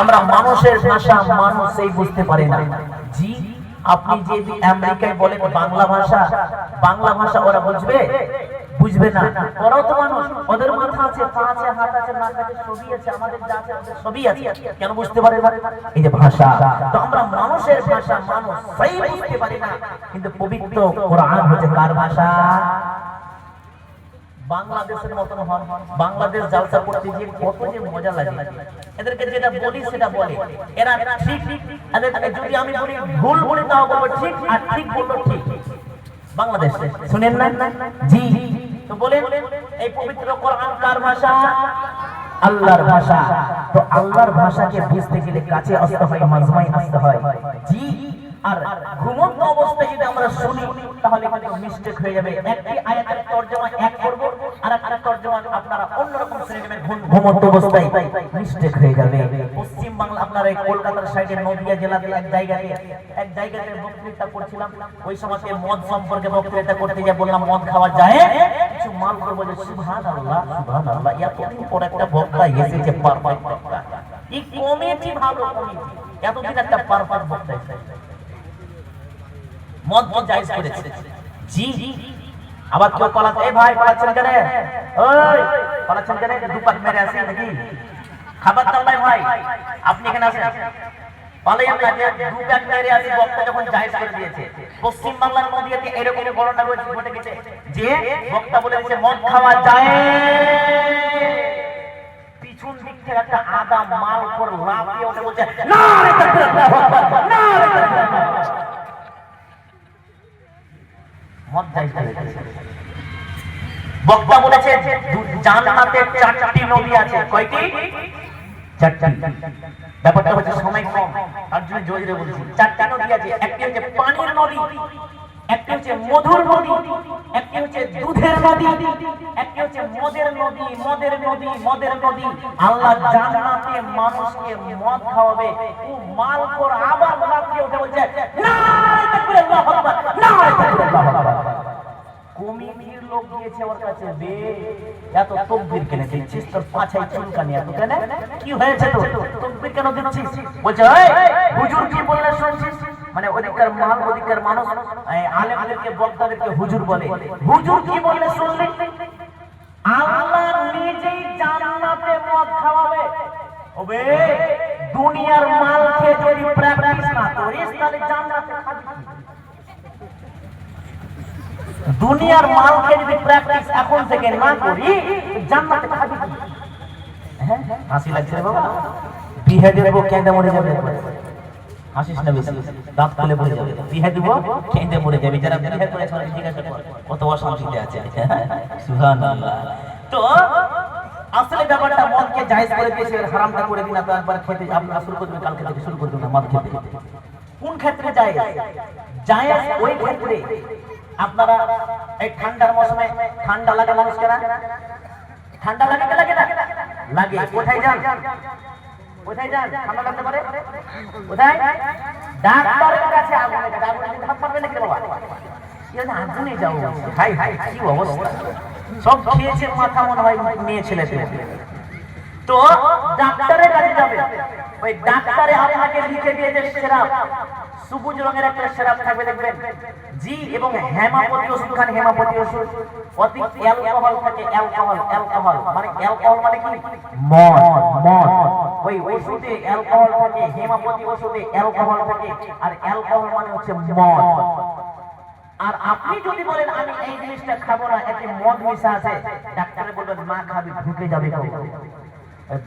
আমরা মানুষের ভাষা মানুষই বুঝতে পারি না। জি, আপনি যদি আমেরিকায় বলেন বাংলা ভাষা ওরা বুঝবে? বুঝবে না। ওরাও তো মানুষ, ওদের মাথা আছে, পা আছে, হাত আছে, নাক আছে, সবই আছে, আমাদের যা আছে ওদের সবই আছে। কেন বুঝতে পারে না? এই যে ভাষা, তো আমরা মানুষের ভাষা মানুষই বুঝতে পারি না, কিন্তু পবিত্র কোরআন হচ্ছে কার ভাষা? বাংলাদেশের মতন হন, বাংলাদেশ জালসা করতে গিয়ে কত যে মজা লাগে। এদেরকে যেটা বলি সেটা বলে, এরা ঠিক, এদেরকে যদি আমি বলি ভুল বলি তাও বলবো ঠিক, আর ঠিক বলবো ঠিক। বাংলাদেশ শুনেন না? জি, তো বলেন এই পবিত্র কোরআন কার ভাষা? আল্লাহর ভাষা। তো আল্লাহর ভাষাকে বুঝতে গেলে কাছে আসতে হয়, মাজমায় আসতে হয়। জি, আর ঘুমন্ত অবস্থায় যদি আমরা শুনি তাহলে কিন্তু মিস্টেক হয়ে যাবে। একটি আয়াতের তরজমা এক করব, আর একটা তরজমা আপনারা অন্যরকম শুনে নেবেন, ঘুমন্ত অবস্থায় মিস্টেক হয়ে যাবে। পশ্চিম বাংলা আপনারা এই কলকাতার সাইডে নদিয়া জেলাতে এক জায়গাতে বক্তৃতা করছিলাম। ওই সময়তে মদ সম্পর্কে বক্তৃতা করতে গিয়ে বললাম মদ খাওয়া যায়, কিছু মাল করবো যে সুবহানাল্লাহ সুবহানাল্লাহ, এতদিন পর একটা বক্তা এসেছে, পারফেক্ট বক্তা। এই কমিটি ভালো কমিটি, এতদিন একটা পারফেক্ট বক্তা এসেছে, মদ জায়েজ করেছে। জি, আবার কেউ পালাচ্ছে, এই ভাই পালাচ্ছেন কেন? ওই পালাচ্ছেন কেন? দুপাক মেরে আসি নাকি? খাবার দাও নাই ভাই, আপনি এখানে আসেন, পালাই আমরা যে দুপাক মেরে আসি, বক্তা যখন জায়েজ করে দিয়েছে। পশ্চিম বাংলার নদীতে এরকম ঘটনা ঘটে গেছে যে বক্তা বলে দিয়েছে মদ খাওয়া যায়, পিছন দিক থেকে একটা আদা মাল করে লাফিয়ে ওঠে বলছে না রে তাকবীর, না রে তাকবীর। মদ জায়েজ করে দিয়েছে। বক্তা বলেছে জান্নাতে 4টি নদী আছে। কয়টি? 4টি। ব্যাপারটা হচ্ছে সময় কম, তার জন্য জোরে বলছি। 4টি নদী আছে। একটি হচ্ছে পানির নদী, একটি হচ্ছে মধুর নদী, একটি হচ্ছে দুধের নদী, একটি হচ্ছে মদের নদী। আল্লাহ জান্নাতে মানুষকে মদ খাওয়াবে, ও মালখোর আবার লাফিয়ে উঠে বলছে নারে তাকবীর, আল্লাহু আকবার, নারে তাকবীর, আল্লাহু আকবার। কমিটির লোক গিয়েছে ওর কাছে, বে এত তকবীর কেন দিচ্ছিস? তোর পাছায় চুলকানি এত কেন? কি হয়েছে তো তকবীর কেন দিচ্ছিস? বলছে এই হুজুর কি বললে শুনছিস? মানে ওদিককার মাল, ওদিককার মানুষ আলেমদেরকে বক্তাদেরকে হুজুর বলে। হুজুর কি বললে শুনলি? আল্লাহ নিজেই জান্নাতে মদ খাওয়াবে। ওবে দুনিয়ার মাল খেয়ে যদি প্র্যাকটিস না করিস তাহলে জান্নাতে খাবি কি? দুনিয়ার মাল খেয়ে যদি প্র্যাকটিস এখন থেকে না করি জান্নাতে খাবি কি? হ্যাঁ, হাসি লাগছে রে বাবা? বিহে দেব কেঁদে মরে যাবে। হাসিস না বেশি, দাঁত খুলে পড়ে যাবে। বিহে দেব কেঁদে মরে যাবে। যারা বিহে করেছে ওরা জিজ্ঞাসা কর কত অশান্তিতে আছে। সুবহানাল্লাহ। তো আসলে ব্যাপারটা মদকে জায়েজ করে দিয়েছে, এর হারামটা করে দিন। আপনারা একবার খেতে আপনারা শুরু করবেন, কালকে থেকে শুরু করবেন মদ খেতে। কোন ক্ষেত্রে জায়েজ? জায়েজ ওই ক্ষেত্রে আপনারা এই ঠান্ডার মৌসুমে ঠান্ডা লাগে মানুষকে না? ঠান্ডা লাগে কি লাগে না? লাগে। কোথায় যান? কোথায় যান ঠান্ডা লাগতে পারে? কোথায়? ডাক্তারের কাছে। আগুনে ধাপ মারবে নাকি বাবা? কি আছে আগুনে যাও? হাই হাই কি অবস্থা! সব খেয়েছে মাথা মনে হয় মেয়ে ছেলেতে। তো ডাক্তারের কাছে যাবে, ওই ডাক্তারে আপনাকে লিখে দিয়েছে সিরাপ, সবুজ রঙের একটা সিরাপ থাকবে দেখবেন। জি, এবং হেমাপতি ওষুধ খান। হেমাপতি ওষুধ অতি অ্যালকোহল থাকে। অ্যালকোহল মানে অ্যালকোহল মানে কি? মদ। ওই ওষুধে অ্যালকোহল থাকে, হেমাপতি ওষুধে অ্যালকোহল থাকে, আর অ্যালকোহল মানে হচ্ছে মদ। আর আপনি যদি বলেন আমি এই জিনিসটা খাবো না, এতে মদ মিশা আছে, ডাক্তারে বলবেন না খাবি, ঢুকে যাবে।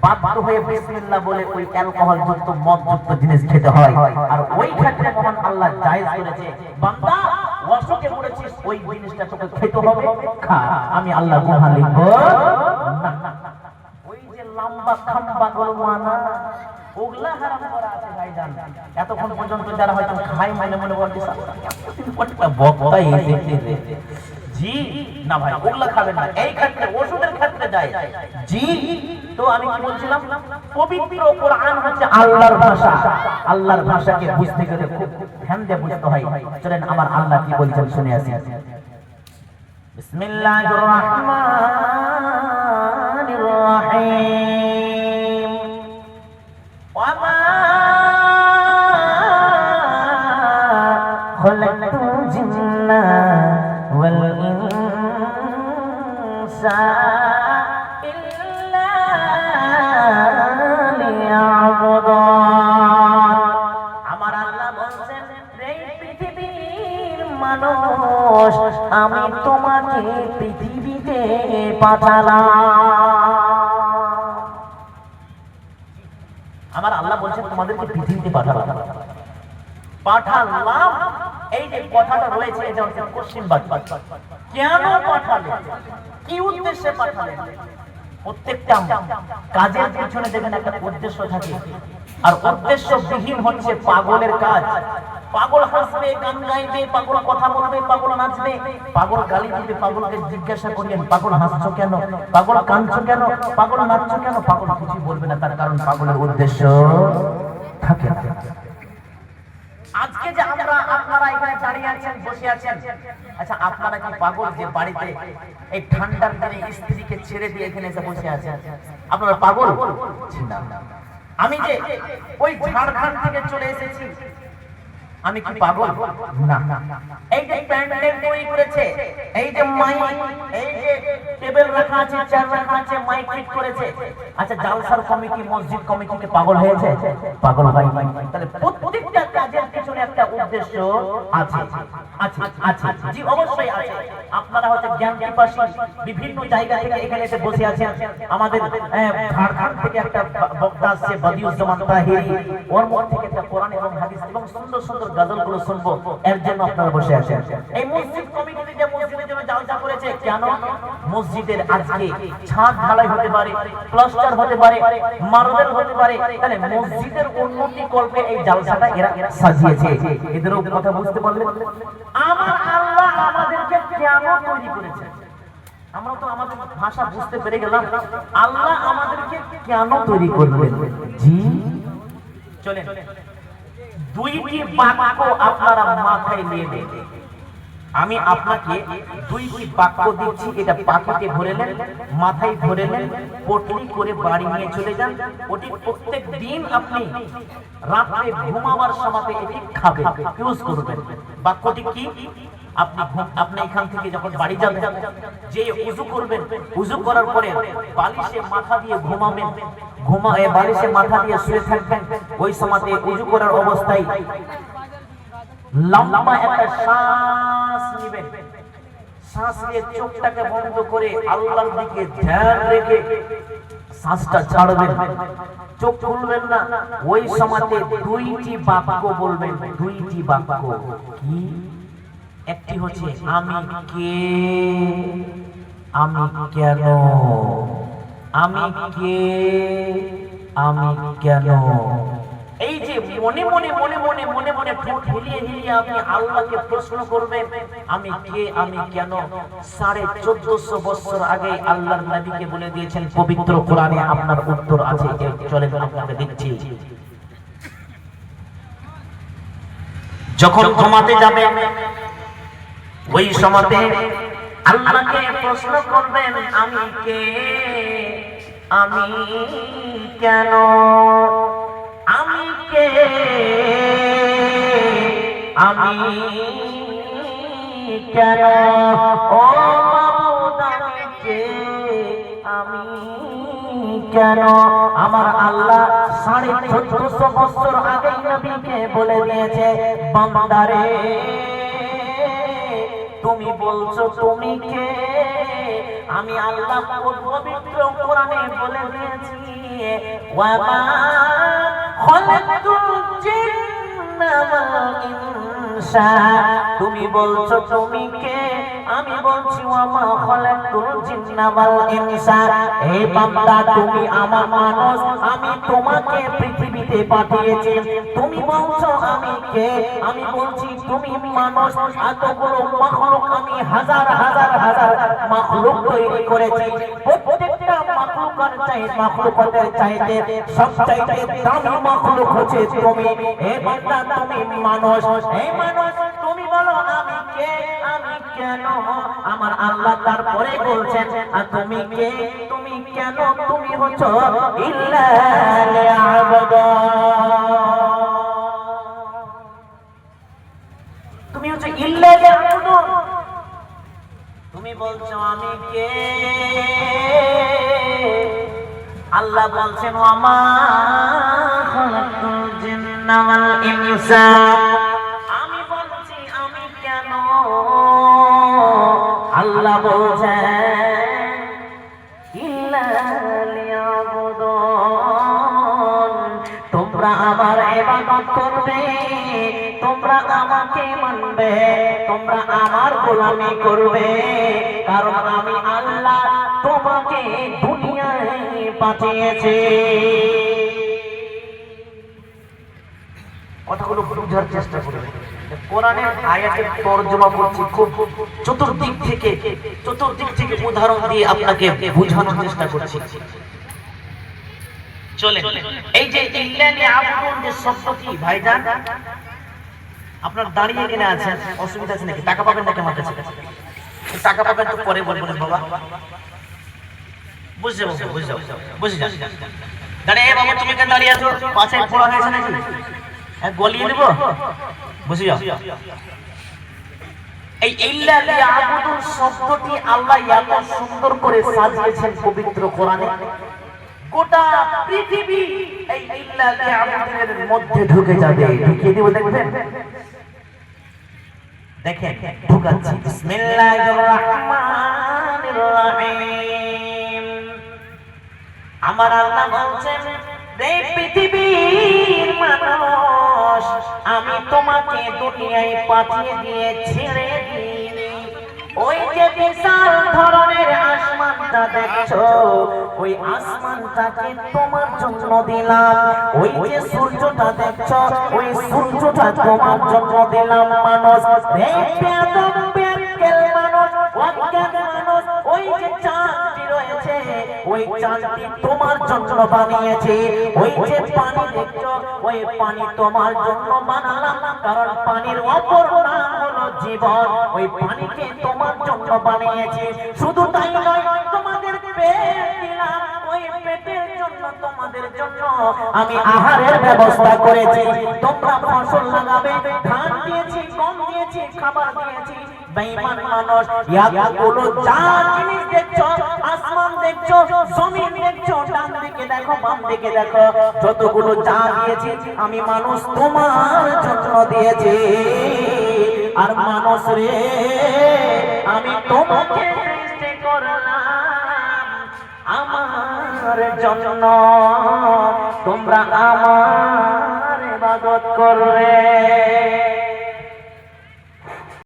বাধ্য হয়ে বিসমিল্লাহ বলে ওই অ্যালকোহল যুক্ত মদ যুক্ত জিনিস খেতে হয়। আর ওই ক্ষেত্রে মহান আল্লাহ জায়েজ করেছে, বান্দা অসুখে পড়েছিস ওই জিনিসটা তোকে খেতে হবে, খা। আমি আল্লাহ গুনাহ লিখব না। ওই যে লম্বা খাম্বা গোলমানা ওগুলা হারাম করা আছে ভাইজান। এতক্ষণ পর্যন্ত যারা হয়তো খাই মানে মনে বলছে একটা বক্তা এসেছে। জি না ভাই, ওগুলা খাবেন না। এই ক্ষেত্রে ওষুধের ক্ষেত্রে যায়। জি, তো আমি কি বলছিলাম? পবিত্র কোরআন হচ্ছে আল্লাহর ভাষা। আল্লাহর ভাষাকে বুঝতে গেলে খুব ধ্যান দিয়ে বুঝতে হয়। চলেন আমার আল্লাহ কি বলছেন শুনে আসি। বিসমিল্লাহির রাহমানির রাহিম। ওয়ামা খালাকতুল জিন্না ওয়াল ইনসা ইল্লা লিয়াবুদুন। আমার আল্লাহ বলেন, এই পৃথিবীর মানুষ আমি তোমাকে পৃথিবীতে পাঠালাম। আমার আল্লাহ বলছেন তোমাদেরকে পৃথিবীতে পাঠালাম। এই যে কথাটা রয়েছে এটা হচ্ছে কোশ্চেনবাদ। কেন পাঠালেন, কি উদ্দেশ্যে পাঠালেন? প্রত্যেকটা কাজের পিছনে দেখেন একটা উদ্দেশ্য থাকে, আর উদ্দেশ্যবিহীন হচ্ছে পাগলের কাজ। পাগল হাসবে, গান গাইবে, পাগল কথা বলবে, পাগল নাচবে, পাগল গালি দিবে। পাগলকে জিজ্ঞাসা করিয়েন, পাগল হাসছো কেন, পাগল কাঁদছো কেন, পাগল নাচছো কেন? পাগল কিছু বলবে না, তার কারণ পাগলের উদ্দেশ্য থাকে না। আজকে যে আপনারা এখানে দাঁড়িয়ে আছেন, বসে আছেন, আচ্ছা আপনারা কি পাগল যে বাড়িতে এই ঠান্ডার দিনে স্ত্রীকে ছেড়ে দিয়ে এখানে এসে বসে আছেন? আপনারা পাগল? না। আমি যে ওই ঝাড়খণ্ড থেকে চলে এসেছি, আমি কি পাগল? না। এই যে প্যান্ডেল তৈরি করেছে, এই যে মাইক, এই যে টেবিল রাখা আছে, চেয়ার রাখা আছে, মাইক ফিট করেছে, আচ্ছা জালসার কমিটি, মসজিদ কমিটিকে পাগল হয়েছে? পাগল ভাই। তাহলে প্রত্যেকটা কাজের পিছনে একটা উদ্দেশ্য আছে। জি অবশ্যই আছে। আপনারা হয়তো জ্ঞান পিপাসী, বিভিন্ন জায়গা থেকে এখানে এসে বসে আছেন। আমাদের ঝাড়খণ্ড থেকে একটা বক্তা আসছে, বদিউজ্জামান তাহিরি, ওর মুখ থেকে একটা কোরআন এবং হাদিস এবং সুন্দর সুন্দর গজলগুলো শুনবো, এর জন্য আপনারা বসে আছেন। এই মসজিদ কমিটি যে মসজিদের জন্য জালসা করেছে, কেন? মসজিদের আজকে ছাদ ঢালাই হতে পারে, প্লাস্টার হতে পারে, মার্বেল হতে পারে, তাহলে মসজিদের উন্নতি কল্পে এই জালসাটা এরা সাজিয়েছে। এদেরও কথা বুঝতে পারলেন? আমার আল্লাহ আমাদেরকে কেন তৈরি করেছে? আমরা তো আমাদের ভাষা বুঝতে পেরে গেলাম, আল্লাহ আমাদেরকে কেন তৈরি করলেন? জি চলেন দুইটি বাক্য আপনারা মাথায় নিয়ে নেন। আমি আপনাকে দুইটি বাক্য দিচ্ছি, এটা পাখিতে ভরে নেন, মাথায় ভরে নেন, পটলি করে বাড়ি নিয়ে চলে যান। ওটি প্রত্যেক দিন আপনি রাতে ঘুমাবার সময় এটি খাবেন, ইউজ করবেন। বাক্যটি কি? আপনি এখান থেকে যখন বাড়ি যাবেন, যে উযু করবেন, উযু করার পরে বালিশে মাথা দিয়ে ঘুমাবেন, বালিশে মাথা দিয়ে শুয়ে থাকবেন। ওই সময়তে উযু করার অবস্থায় লম্বা একটা শ্বাস নেবেন, শ্বাস নিয়ে চোখটাকে বন্ধ করে আল্লাহর দিকে ধ্যান রেখে শ্বাসটা ছাড়বেন, চোখ খুলবেন না। ওই সময়তে দুইটি বাক্য বলবেন, দুইটি বাক্য। কি? একটি হচ্ছে আমি কে, আমি কেন, আমি কে, আমি কেন। এই যে মনে মনে মনে মনে মনে মনে ঠোঁট হিলিয়ে হিলিয়ে আপনি আল্লাহকে প্রশ্ন করবেন, আমি কে, আমি কেন। 1450 বছর আগে আল্লাহর নবীকে বলে দিয়েছেন পবিত্র কোরআনে, আপনার উত্তর আছে। চলেন আপনাকে দিচ্ছি। যখন ঘুমাতে যাবে ওই সময়তে আল্লাহকে প্রশ্ন করবেন, আমি কে, আমি কেন, আমি কে, আমি কেন। ও মাবুদ আমি কে, আমি কেন। আমার আল্লাহ 1450 বছর আগে নবীকে বলে দিয়েছে, বান্দারে তুমি বলছো তুমি কে, আমি আল্লাহ পবিত্র কোরআনে বলে দিয়েছি, ওয়া মা খালাকতুল জিন্না ওয়াল ইনসা। তুমি বলছো তুমি কে, আমি বলছি ওয়া মা খালাকতুল জিন্না ওয়াল ইনসা। হে বান্দা তুমি আমার মানুষ, আমি তোমাকে পৃথিবীতে পাঠিয়েছি। তুমি বলছো আমি কে, আমি বলছি তুমি মানুষ। এতগুলো মাখলুক আমি হাজার হাজার হাজার মাখলুক তৈরি করেছি। প্রত্যেকটা মাখলুকের চাইতে সবচাইতে দামি মাখলুক হচ্ছে তুমি। হে বান্দা তুমি মানুষ, হে মানুষ তুমি বলো আমি কে, আমি কেন। আমার আল্লাহ তারপরে বলছেন তুমি কে, তুমি কেন তুমি হচ্ছ ইল্লা লিয়াবুদুন, তুমি হচ্ছে ইল্লা লিয়াবুদুন। তুমি বলছো আমি কে? আল্লাহ বলছেন ওয়ামা খালাকুল জিন্না ওয়াল ইনসা, আমি বলছি আমি কেন? আল্লাহ বলছেন ইল্লা লিয়াবুদুন, তোমরা আমার ইবাদত করবে, তোমরা আমাকে মানবে, তোমরা আমার গোলামি করবে, কারণ আমি আল্লাহ তোমাকে দুনিয়ায় পাঠিয়েছি। কথাগুলো বুঝার চেষ্টা করবে। কোরআনের আয়াতের তরজমা করছি খুব চতুর্দিক থেকে উদাহরণ দিয়ে আপনাকে বোঝানোর চেষ্টা করছি। চলে এই যে ইল্লা লিয়াবুদুন যে শব্দটি ভাইজান, আপনার দাঁড়িয়ে কিনে আছেন, অসুবিধা আছে নাকি? টাকা পাবেন নাকি আমার কাছে? টাকা পাবেন তো পরে বলবেন বাবা, বুঝে যাও। দাঁড়িয়ে বাবা, তুমি কেন দাঁড়িয়ে আছো? পাশে ফোড়া হয়েছে নাকি? গলিয়ে দেবো, বুঝে যাও। এই ইল্লা লিয়াবুদুন শব্দটি আল্লাহ এত সুন্দর করে সাজিয়েছেন পবিত্র কোরআনে, গোটা পৃথিবী এই ইল্লা লিয়াবুদুনের মধ্যে ঢুকে যাবে। ঢুকিয়ে দেব, দেখবেন, দেখেন ঢুকাচ্ছি। বিসমিল্লাহির রহমানির রহিম। আমার আল্লাহ বলছেন, রে পৃথিবীর মানুষ, আমি তোমাকে দুনিয়ায় পাঠিয়ে দিয়ে ছেড়ে দিইনি। ওই যে বিশাল ধরনের আসমানটা দেখছো, ওই আসমানটাকে তোমার জন্য দিলাম। ওই যে সূর্যটা দেখছো, ওই সূর্যটা তোমার জন্য দিলাম। মানুষ, ওই যে চাঁদটি রয়েছে, ওই চাঁদটি তোমার জন্য বানিয়েছে। ওই যে পানি দেখছো, ওই পানি তোমার জন্য বানালাম, কারণ পানির অপর নাম হলো জীবন। ওই পানিকে তোমার জন্য বানিয়েছে। শুধু তাই নয়, তোমাদের পেট দিলাম, ওই পেটের জন্য, তোমাদের জন্য আমি আহারের ব্যবস্থা করেছি। তোমরা ফসল লাগাবে, ধান দিয়েছি, গম দিয়েছি, খাবার দিয়েছি। বেঈমান মানুষ, ইয়াগুলো যা জিনিস দেখছো, আসমান দেখছো, জমিন দেখছো, ডান দিকে দেখো, বাম দিকে দেখো, যতগুলো যা দিয়েছি আমি মানুষ তোমার জন্য দিয়েছি। আর মানুষ রে, আমি তোমাকে সৃষ্টি করলাম আমার জন্য, তোমরা আমার ইবাদত করবে।